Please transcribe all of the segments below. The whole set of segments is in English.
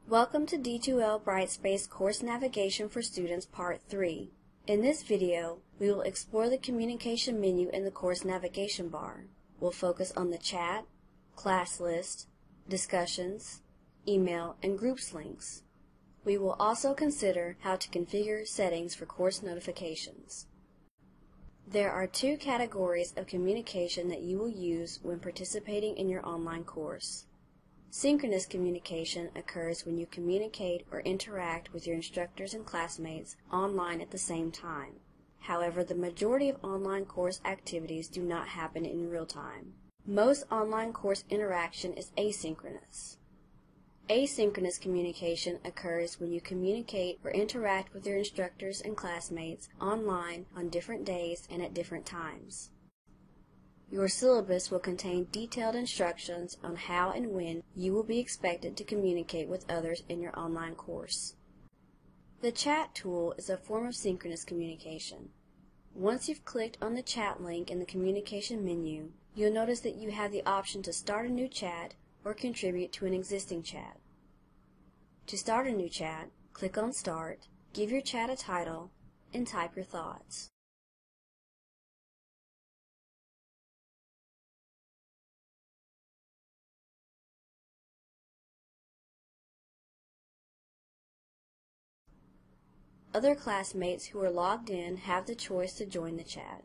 Welcome to D2L Brightspace Course Navigation for Students Part 3. In this video, we will explore the communication menu in the course navigation bar. We'll focus on the chat, class list, discussions, email, and groups links. We will also consider how to configure settings for course notifications. There are two categories of communication that you will use when participating in your online course. Synchronous communication occurs when you communicate or interact with your instructors and classmates online at the same time. However, the majority of online course activities do not happen in real time. Most online course interaction is asynchronous. Asynchronous communication occurs when you communicate or interact with your instructors and classmates online on different days and at different times. Your syllabus will contain detailed instructions on how and when you will be expected to communicate with others in your online course. The chat tool is a form of synchronous communication. Once you've clicked on the chat link in the communication menu, you'll notice that you have the option to start a new chat or contribute to an existing chat. To start a new chat, click on Start, give your chat a title, and type your thoughts. Other classmates who are logged in have the choice to join the chat.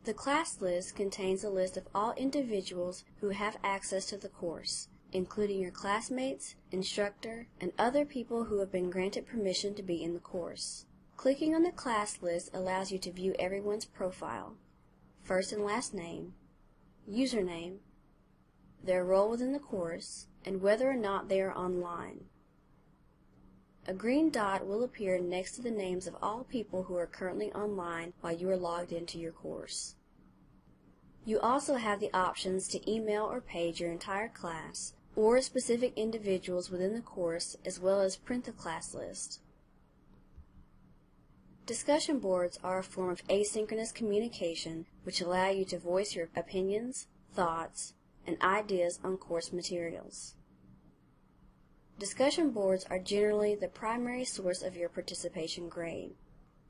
The class list contains a list of all individuals who have access to the course, including your classmates, instructor, and other people who have been granted permission to be in the course. Clicking on the class list allows you to view everyone's profile, first and last name, username, their role within the course, and whether or not they are online. A green dot will appear next to the names of all people who are currently online while you are logged into your course. You also have the options to email or page your entire class or specific individuals within the course, as well as print the class list. Discussion boards are a form of asynchronous communication which allow you to voice your opinions, thoughts, and ideas on course materials. Discussion boards are generally the primary source of your participation grade.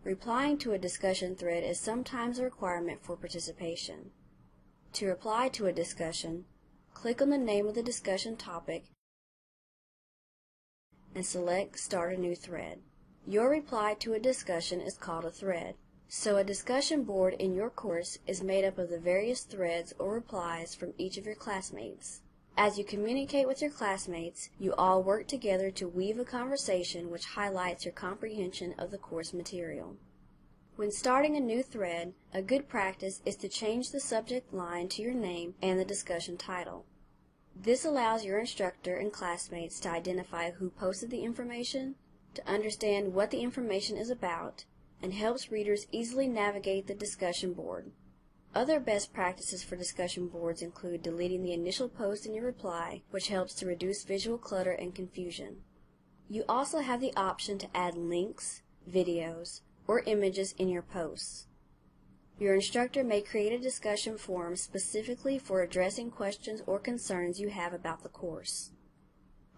Replying to a discussion thread is sometimes a requirement for participation. To reply to a discussion, click on the name of the discussion topic and select Start a New Thread. Your reply to a discussion is called a thread. So a discussion board in your course is made up of the various threads or replies from each of your classmates. As you communicate with your classmates, you all work together to weave a conversation which highlights your comprehension of the course material. When starting a new thread, a good practice is to change the subject line to your name and the discussion title. This allows your instructor and classmates to identify who posted the information, to understand what the information is about, and helps readers easily navigate the discussion board. Other best practices for discussion boards include deleting the initial post in your reply, which helps to reduce visual clutter and confusion. You also have the option to add links, videos, or images in your posts. Your instructor may create a discussion forum specifically for addressing questions or concerns you have about the course.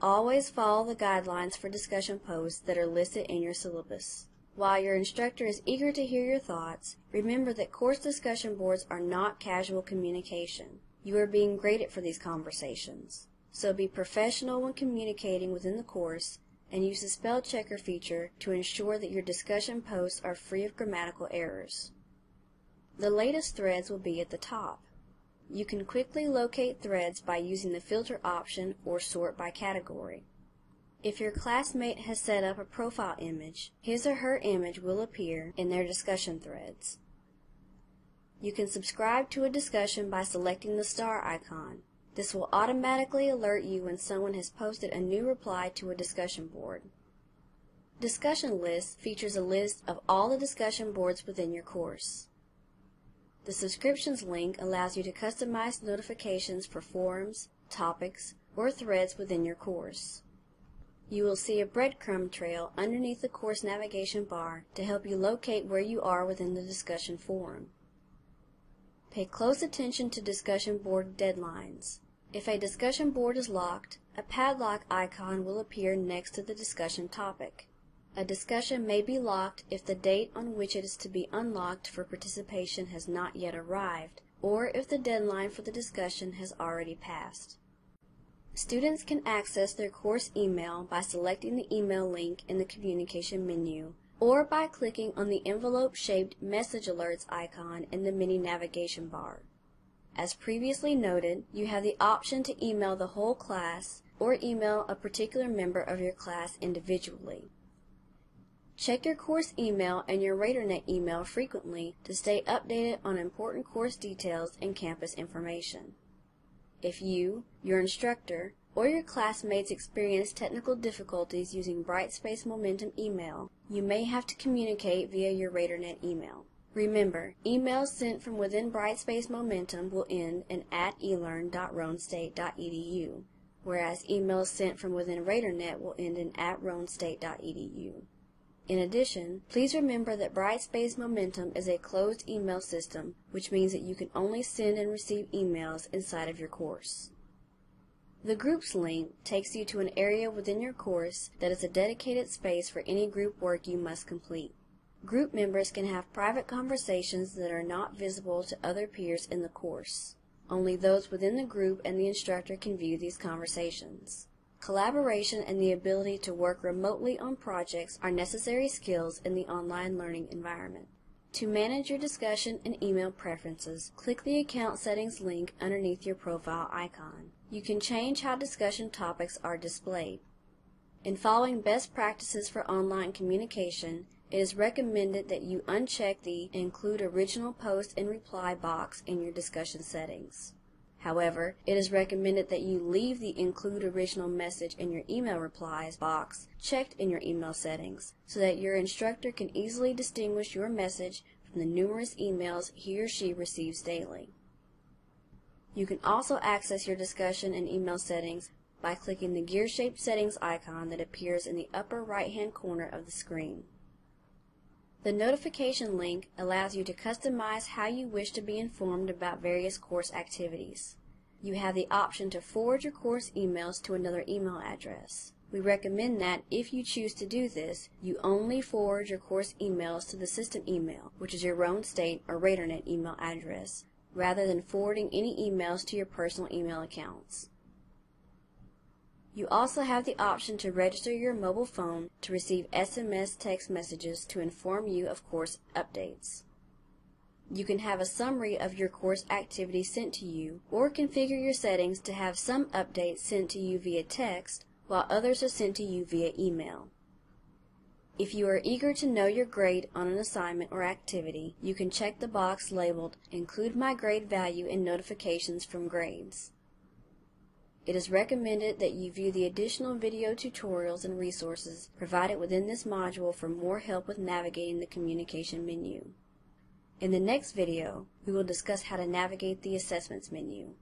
Always follow the guidelines for discussion posts that are listed in your syllabus. While your instructor is eager to hear your thoughts, remember that course discussion boards are not casual communication. You are being graded for these conversations. So be professional when communicating within the course and use the spell checker feature to ensure that your discussion posts are free of grammatical errors. The latest threads will be at the top. You can quickly locate threads by using the filter option or sort by category. If your classmate has set up a profile image, his or her image will appear in their discussion threads. You can subscribe to a discussion by selecting the star icon. This will automatically alert you when someone has posted a new reply to a discussion board. Discussion List features a list of all the discussion boards within your course. The subscriptions link allows you to customize notifications for forums, topics, or threads within your course. You will see a breadcrumb trail underneath the course navigation bar to help you locate where you are within the discussion forum. Pay close attention to discussion board deadlines. If a discussion board is locked, a padlock icon will appear next to the discussion topic. A discussion may be locked if the date on which it is to be unlocked for participation has not yet arrived, or if the deadline for the discussion has already passed. Students can access their course email by selecting the email link in the communication menu, or by clicking on the envelope-shaped message alerts icon in the mini navigation bar. As previously noted, you have the option to email the whole class or email a particular member of your class individually. Check your course email and your RadarNet email frequently to stay updated on important course details and campus information. If you, your instructor, or your classmates experience technical difficulties using Brightspace Momentum email, you may have to communicate via your RadarNet email. Remember, emails sent from within Brightspace Momentum will end in @elearn.roanstate.edu, whereas emails sent from within RadarNet will end in @roanstate.edu. In addition, please remember that Brightspace Momentum is a closed email system, which means that you can only send and receive emails inside of your course. The Groups link takes you to an area within your course that is a dedicated space for any group work you must complete. Group members can have private conversations that are not visible to other peers in the course. Only those within the group and the instructor can view these conversations. Collaboration and the ability to work remotely on projects are necessary skills in the online learning environment. To manage your discussion and email preferences, click the Account Settings link underneath your profile icon. You can change how discussion topics are displayed. In following best practices for online communication, it is recommended that you uncheck the Include Original Post and Reply box in your discussion settings. However, it is recommended that you leave the Include Original Message in your email replies box checked in your email settings so that your instructor can easily distinguish your message from the numerous emails he or she receives daily. You can also access your discussion and email settings by clicking the gear-shaped settings icon that appears in the upper right-hand corner of the screen. The notification link allows you to customize how you wish to be informed about various course activities. You have the option to forward your course emails to another email address. We recommend that, if you choose to do this, you only forward your course emails to the system email, which is your Roan State or RadarNet email address, rather than forwarding any emails to your personal email accounts. You also have the option to register your mobile phone to receive SMS text messages to inform you of course updates. You can have a summary of your course activities sent to you, or configure your settings to have some updates sent to you via text, while others are sent to you via email. If you are eager to know your grade on an assignment or activity, you can check the box labeled Include My Grade Value in Notifications from Grades. It is recommended that you view the additional video tutorials and resources provided within this module for more help with navigating the communication menu. In the next video, we will discuss how to navigate the Assessments menu.